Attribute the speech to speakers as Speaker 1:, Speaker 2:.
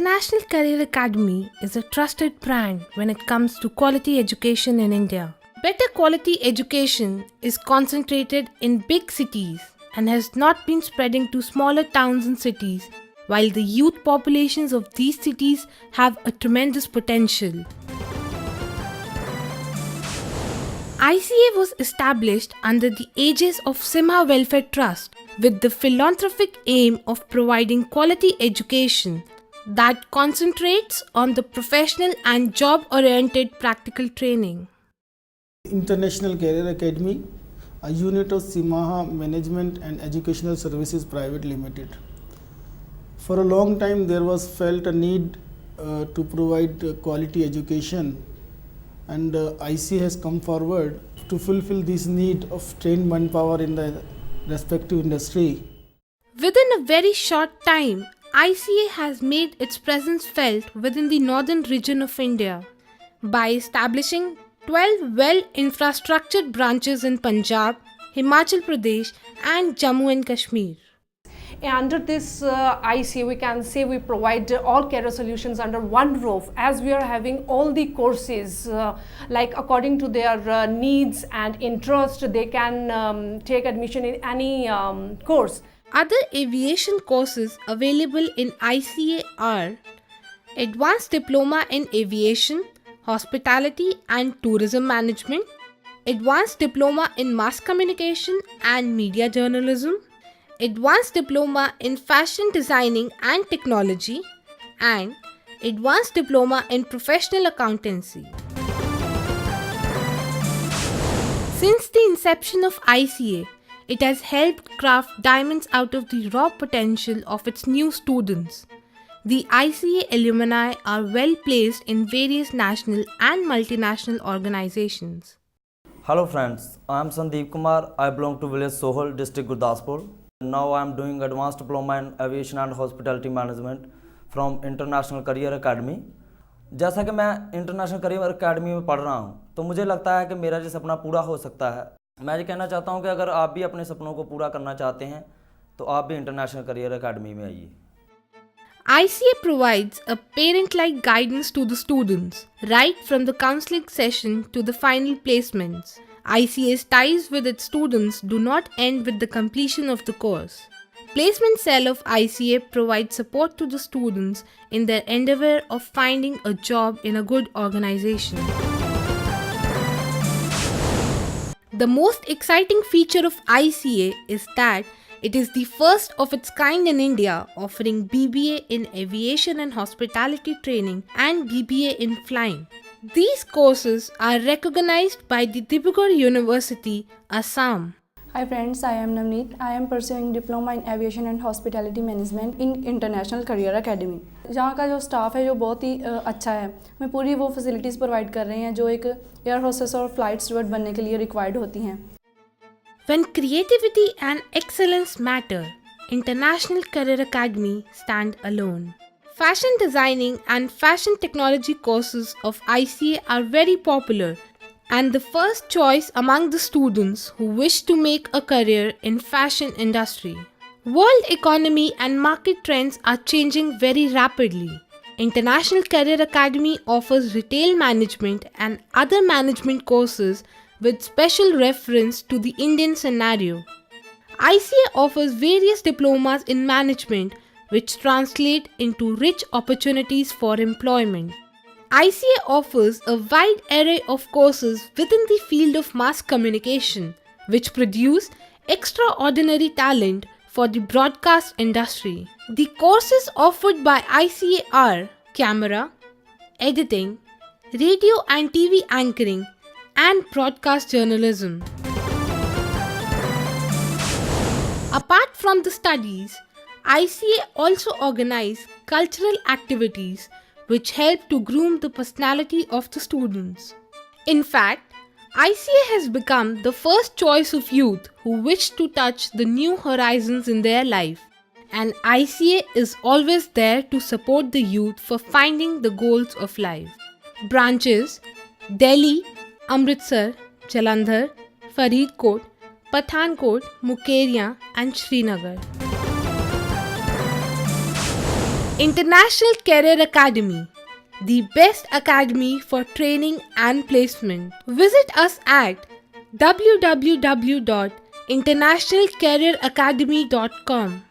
Speaker 1: International Career Academy is a trusted brand when it comes to quality education in India. Better quality education is concentrated in big cities and has not been spreading to smaller towns and cities, while the youth populations of these cities have a tremendous potential. ICA was established under the aegis of Simha Welfare Trust with the philanthropic aim of providing quality education that concentrates on the professional and job-oriented practical training.
Speaker 2: International Career Academy, a unit of Simha Management and Educational Services Private Limited. For a long time there was felt a need to provide quality education, and ICA has come forward to fulfill this need of trained manpower in the respective industry.
Speaker 1: Within a very short time, ICA has made its presence felt within the northern region of India by establishing 12 well-infrastructured branches in Punjab, Himachal Pradesh and Jammu and Kashmir.
Speaker 3: Under this ICA, we can say we provide all career solutions under one roof, as we are having all the courses like according to their needs and interest. They can take admission in any course.
Speaker 1: Other aviation courses available in ICA are Advanced Diploma in Aviation, Hospitality and Tourism Management, Advanced Diploma in Mass Communication and Media Journalism, Advanced Diploma in Fashion Designing and Technology, and Advanced Diploma in Professional Accountancy. Since the inception of ICA, it has helped craft diamonds out of the raw potential of its new students. The ICA alumni are well placed in various national and multinational organizations.
Speaker 4: Hello friends, I am Sandeep Kumar. I belong to village Sohal, district Gurdaspur. Now I am doing advanced diploma in aviation and hospitality management from International Career Academy. जैसा कि मैं international career academy में पढ़ रहा हूँ, तो मुझे लगता है कि मेरा जो सपना पूरा हो सकता है. मैं ये कहना चाहता हूँ कि अगर आप भी अपने सपनों को पूरा करना चाहते हैं, तो आप भी इंटरनेशनल करियर अकेडमी में आइए.
Speaker 1: ICA provides a parent-like guidance to the students, right from the counseling session to the final placements. ICA's ties with its students do not end with the completion of the course. Placement Cell of ICA provides support to the students in their endeavor of finding a job in a good organization. The most exciting feature of ICA is that it is the first of its kind in India, offering BBA in Aviation and Hospitality Training and BBA in Flying. These courses are recognized by the Dibrugarh University, Assam.
Speaker 5: Hi friends, I am Navneet. I am pursuing Diploma in Aviation and Hospitality Management in International Career Academy. यहाँ का जो staff है जो बहुत ही अच्छा है, हमें पूरी वो फैसिलिटीज़ प्रोवाइड कर रहे हैं जो एक एयर होस्टेस और फ्लाइट स्टूवर्ड बनने के लिए रिक्वायर्ड होती हैं.
Speaker 1: When creativity and excellence matter, International Career Academy stand alone. Fashion designing and fashion technology courses of ICA are very popular and the first choice among the students who wish to make a career in fashion industry. World economy and market trends are changing very rapidly. International Career Academy offers retail management and other management courses with special reference to the Indian scenario. ICA offers various diplomas in management which translate into rich opportunities for employment. ICA offers a wide array of courses within the field of mass communication, which produce extraordinary talent for the broadcast industry. The courses offered by ICA are camera, editing, radio and TV anchoring, and broadcast journalism. Apart from the studies, ICA also organize cultural activities which help to groom the personality of the students. In fact, ICA has become the first choice of youth who wish to touch the new horizons in their life, and ICA is always there to support the youth for finding the goals of life. Branches: Delhi, Amritsar, Jalandhar, Faridkot, Pathankot, Mukerian and Srinagar. International Career Academy, the best academy for training and placement. Visit us at www.internationalcareeracademy.com.